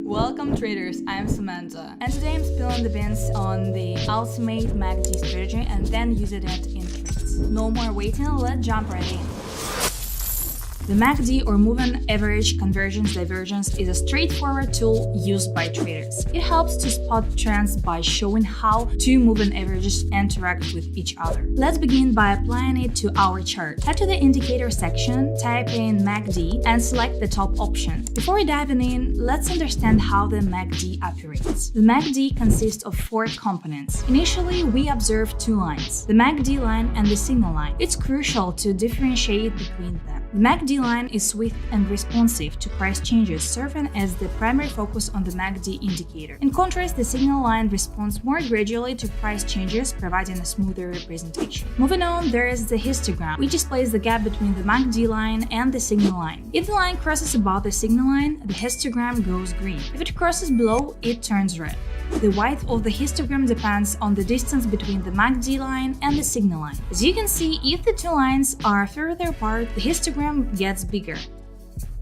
Welcome traders, I'm Samantha, and today I'm spilling the beans on the ultimate MACD strategy and then using it in trades. No more waiting, let's jump right in. The MACD or Moving Average Convergence Divergence is a straightforward tool used by traders. It helps to spot trends by showing how two moving averages interact with each other. Let's begin by applying it to our chart. Head to the indicator section, type in MACD, and select the top option. Before diving in, let's understand how the MACD operates. The MACD consists of four components. Initially, we observe two lines, the MACD line and the signal line. It's crucial to differentiate between them. The MACD line is swift and responsive to price changes, serving as the primary focus on the MACD indicator. In contrast, the signal line responds more gradually to price changes, providing a smoother representation. Moving on, there is the histogram, which displays the gap between the MACD line and the signal line. If the line crosses above the signal line, the histogram goes green. If it crosses below, it turns red. The width of the histogram depends on the distance between the MACD line and the signal line. As you can see, if the two lines are further apart, the histogram gets bigger.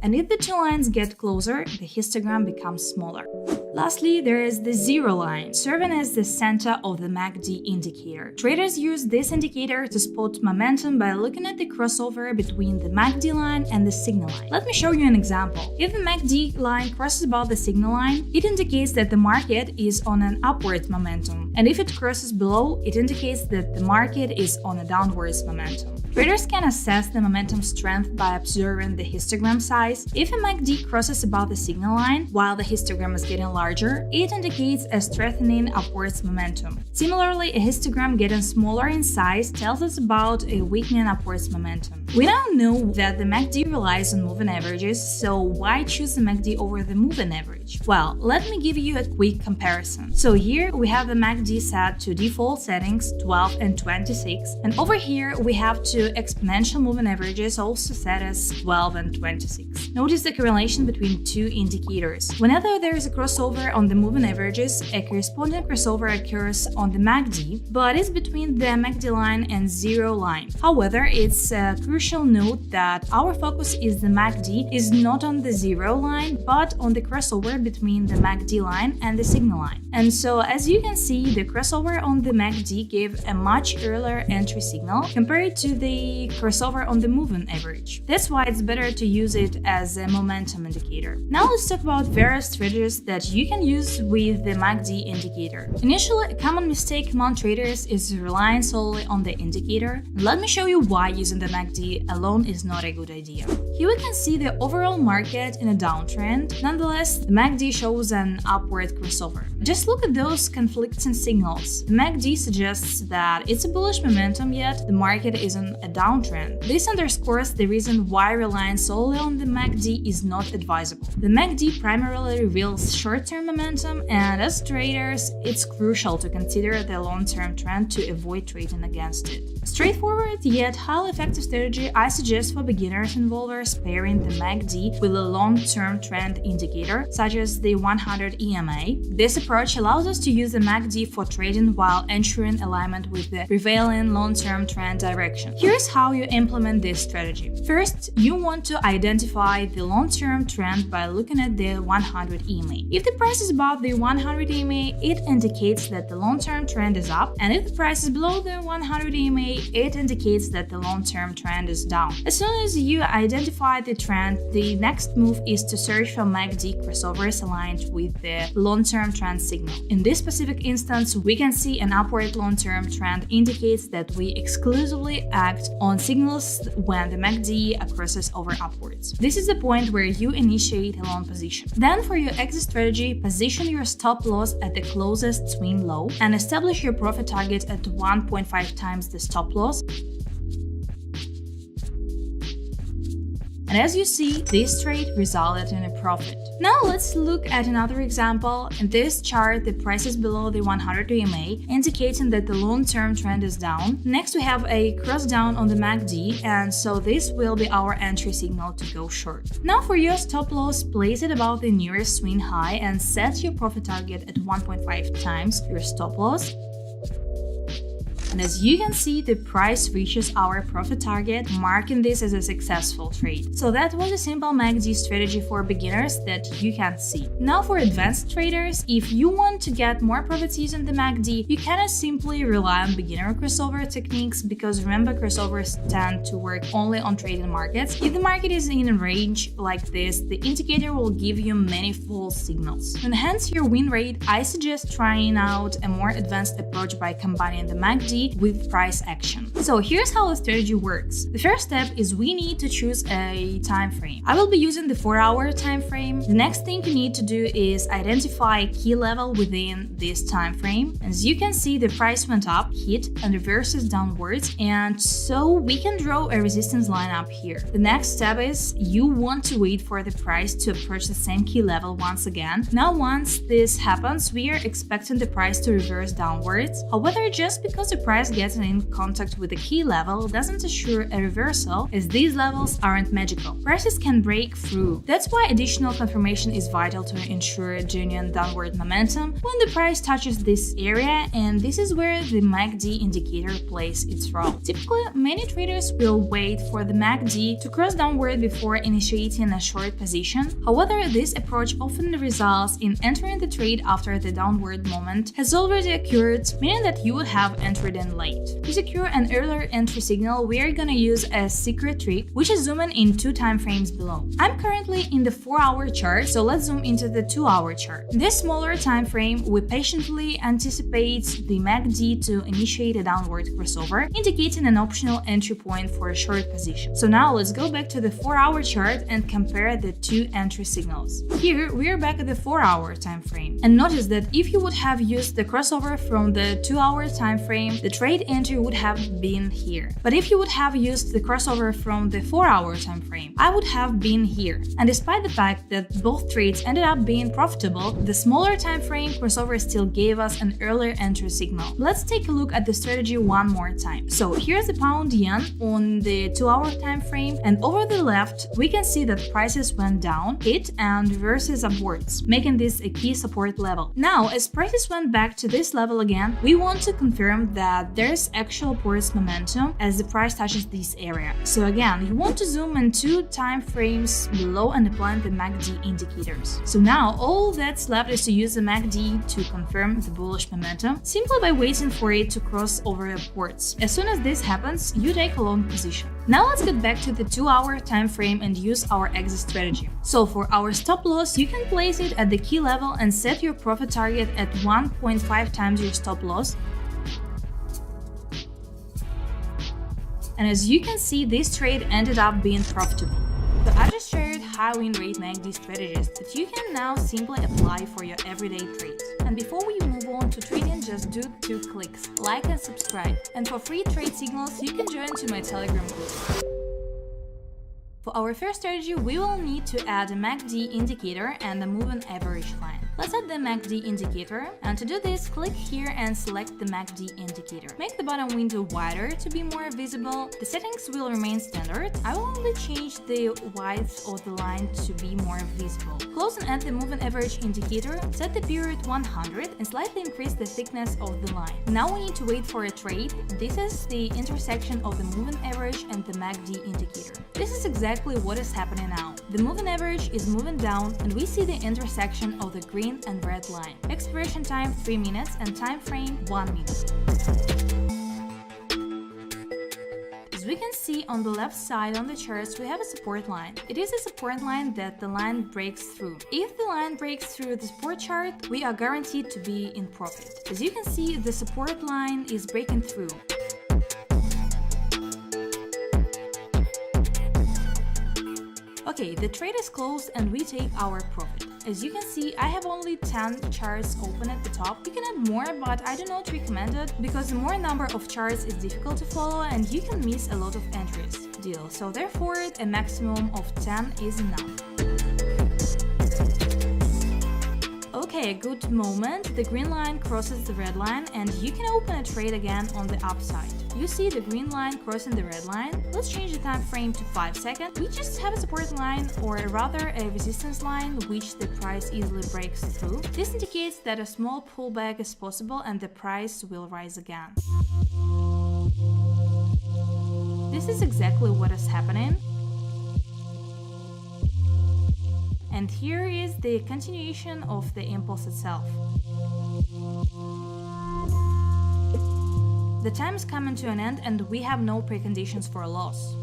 And if the two lines get closer, the histogram becomes smaller. Lastly, there is the zero line, serving as the center of the MACD indicator. Traders use this indicator to spot momentum by looking at the crossover between the MACD line and the signal line. Let me show you an example. If the MACD line crosses above the signal line, it indicates that the market is on an upward momentum. And if it crosses below, it indicates that the market is on a downwards momentum. Traders can assess the momentum strength by observing the histogram size. If a MACD crosses above the signal line while the histogram is getting larger, it indicates a strengthening upwards momentum. Similarly, a histogram getting smaller in size tells us about a weakening upwards momentum. We now know that the MACD relies on moving averages, so why choose the MACD over the moving average? Well, let me give you a quick comparison. So here we have the MACD set to default settings 12 and 26, and over here we have two exponential moving averages also set as 12 and 26. Notice the correlation between two indicators. Whenever there is a crossover on the moving averages, a corresponding crossover occurs on the MACD, but it's between the MACD line and zero line. However, it's a crucial note that our focus is the MACD is not on the zero line, but on the crossover between the MACD line and the signal line. And so, as you can see, the crossover on the MACD gave a much earlier entry signal compared to the crossover on the moving average. That's why it's better to use it as a momentum indicator. Now let's talk about various strategies that you can use with the MACD indicator. Initially, a common mistake among traders is relying solely on the indicator. Let me show you why using the MACD alone is not a good idea. Here we can see the overall market in a downtrend. Nonetheless, the MACD shows an upward crossover. Just look at those conflicting signals. The MACD suggests that it's a bullish momentum, yet the market is on a downtrend. This underscores the reason why relying solely on the MACD is not advisable. The MACD primarily reveals short-term momentum, and as traders, it's crucial to consider the long-term trend to avoid trading against it. Straightforward yet highly effective strategy I suggest for beginners involvers pairing the MACD with a long-term trend indicator, such as the 100 EMA. This approach allows us to use the MACD for trading while ensuring alignment with the prevailing long-term trend direction. Here's how you implement this strategy. First, you want to identify the long-term trend by looking at the 100 EMA. If the price is above the 100 EMA, it indicates that the long-term trend is up, and if the price is below the 100 EMA, it indicates that the long-term trend is down. As soon as you identify the trend, the next move is to search for MACD crossovers aligned with the long-term trend signal. In this specific instance, we can see an upward long-term trend indicates that we exclusively act on signals when the MACD crosses over upwards. This is the point where you initiate a long position. Then for your exit strategy, position your stop loss at the closest swing low and establish your profit target at 1.5 times the stop loss. And as you see, this trade resulted in a profit. Now let's look at another example. In this chart, the price is below the 100 EMA, indicating that the long-term trend is down. Next, we have a cross down on the MACD, and so this will be our entry signal to go short. Now for your stop loss, place it above the nearest swing high and set your profit target at 1.5 times your stop loss. And as you can see, the price reaches our profit target, marking this as a successful trade. So that was a simple MACD strategy for beginners that you can see. Now for advanced traders, if you want to get more profits using the MACD, you cannot simply rely on beginner crossover techniques, because remember, crossovers tend to work only on trading markets. If the market is in a range like this, the indicator will give you many false signals. To enhance your win rate, I suggest trying out a more advanced approach by combining the MACD with price action. So here's how the strategy works. The first step is we need to choose a time frame. I will be using the 4-hour time frame. The next thing you need to do is identify a key level within this time frame. As you can see, the price went up, hit, and reverses downwards, and so we can draw a resistance line up here. The next step is you want to wait for the price to approach the same key level once again. Now once this happens, we are expecting the price to reverse downwards. However, just because the price gets in contact with the key level doesn't assure a reversal, as these levels aren't magical. Prices can break through. That's why additional confirmation is vital to ensure genuine downward momentum when the price touches this area, and this is where the MACD indicator plays its role. Typically, many traders will wait for the MACD to cross downward before initiating a short position. However, this approach often results in entering the trade after the downward moment has already occurred, meaning that you would have entered in late. To secure an earlier entry signal, we are gonna use a secret trick, which is zooming in 2 time frames below. I'm currently in the 4-hour chart, so let's zoom into the 2-hour chart. In this smaller time frame, we patiently anticipate the MACD to initiate a downward crossover, indicating an optional entry point for a short position. So now let's go back to the 4-hour chart and compare the 2 entry signals. Here we are back at the 4-hour time frame, and notice that if you would have used the crossover from the 2-hour time frame, the trade entry would have been here. But if you would have used the crossover from the 4-hour time frame, I would have been here. And despite the fact that both trades ended up being profitable, the smaller time frame crossover still gave us an earlier entry signal. Let's take a look at the strategy one more time. So here's the pound yen on the 2-hour time frame, and over the left we can see that prices went down, hit, and reverses upwards, making this a key support level. Now, as prices went back to this level again, we want to confirm that there's actual upwards momentum as the price touches this area. So again, you want to zoom in 2 time frames below and apply the MACD indicators. So now all that's left is to use the MACD to confirm the bullish momentum, simply by waiting for it to cross over upwards. As soon as this happens, you take a long position. Now let's get back to the 2-hour time frame and use our exit strategy. So for our stop loss, you can place it at the key level and set your profit target at 1.5 times your stop loss. And as you can see, this trade ended up being profitable. So I just shared how Winrate MACD strategies that you can now simply apply for your everyday trades. And before we move on to trading, just do 2 clicks, like and subscribe. And for free trade signals, you can join to my Telegram group. For our first strategy, we will need to add a MACD indicator and a moving average line. Let's add the MACD indicator, and to do this, click here and select the MACD indicator. Make the bottom window wider to be more visible. The settings will remain standard. I will only change the width of the line to be more visible. Close and add the moving average indicator, set the period 100 and slightly increase the thickness of the line. Now we need to wait for a trade. This is the intersection of the moving average and the MACD indicator. This is exactly what is happening now. The moving average is moving down and we see the intersection of the green and red line. Expiration time 3 minutes and time frame 1 minute. As we can see on the left side on the charts, we have a support line. It is a support line that the line breaks through. If the line breaks through the support chart, we are guaranteed to be in profit. As you can see, the support line is breaking through. Okay, the trade is closed and we take our profit. As you can see, I have only 10 charts open at the top. You can add more, but I do not recommend it because the more number of charts is difficult to follow and you can miss a lot of entries. Deal. So therefore, a maximum of 10 is enough. Okay, a good moment. The green line crosses the red line and you can open a trade again on the upside. You see the green line crossing the red line. Let's change the time frame to 5 seconds. We just have a support line, or rather a resistance line, which the price easily breaks through. This indicates that a small pullback is possible and the price will rise again. This is exactly what is happening. And here is the continuation of the impulse itself. The time is coming to an end and we have no preconditions for a loss.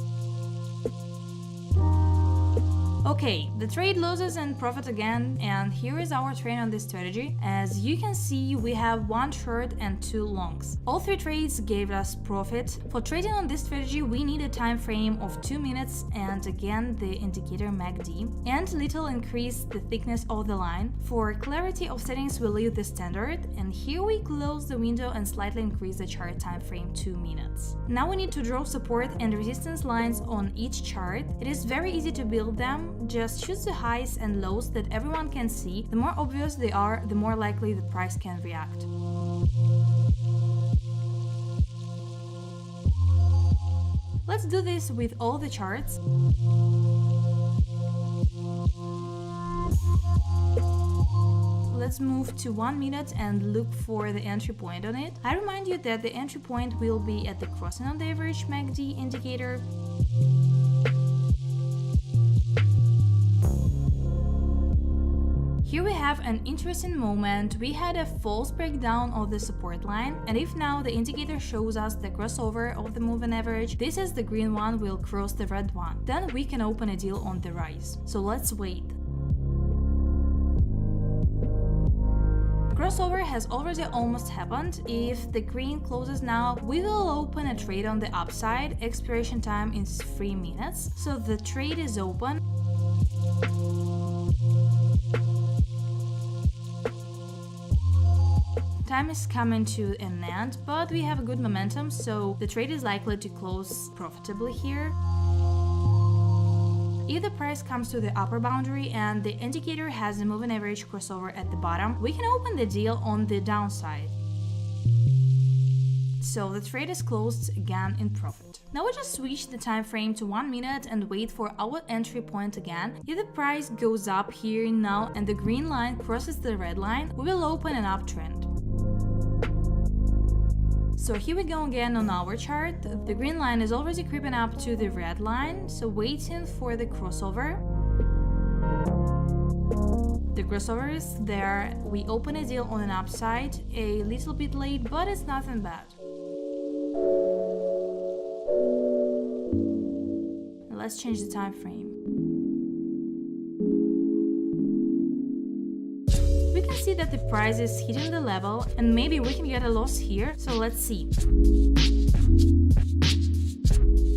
Okay, the trade loses and profit again, and here is our trade on this strategy. As you can see, we have one short and two longs. All three trades gave us profit. For trading on this strategy, we need a time frame of 2 minutes and again the indicator MACD, and little increase the thickness of the line. For clarity of settings, we leave the standard, and here we close the window and slightly increase the chart time frame 2 minutes. Now we need to draw support and resistance lines on each chart. It is very easy to build them. Just choose the highs and lows that everyone can see. The more obvious they are, the more likely the price can react. Let's do this with all the charts. Let's move to 1 minute and look for the entry point on it. I remind you that the entry point will be at the crossing on the average MACD indicator. Here we have an interesting moment. We had a false breakdown of the support line, and if now the indicator shows us the crossover of the moving average, this is the green one will cross the red one. Then we can open a deal on the rise. So let's wait. Crossover has already almost happened. If the green closes now, we will open a trade on the upside. Expiration time is 3 minutes, so the trade is open. Time is coming to an end, but we have a good momentum, so the trade is likely to close profitably here. If the price comes to the upper boundary and the indicator has a moving average crossover at the bottom, we can open the deal on the downside. So the trade is closed again in profit. Now we just switch the time frame to 1 minute and wait for our entry point again. If the price goes up here now and the green line crosses the red line, we will open an uptrend. So here we go again on our chart. The green line is already creeping up to the red line, so waiting for the crossover. The crossover is there. We open a deal on an upside, a little bit late, but it's nothing bad. Let's change the time frame. We can see that the price is hitting the level and maybe we can get a loss here, so let's see.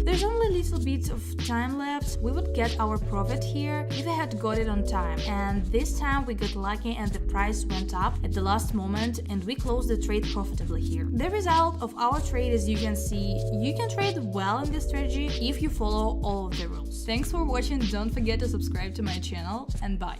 There's only a little bit of time left. We would get our profit here if I had got it on time, and this time we got lucky and the price went up at the last moment and we closed the trade profitably here. The result of our trade, as you can see, you can trade well in this strategy if you follow all of the rules. Thanks for watching, don't forget to subscribe to my channel, and bye!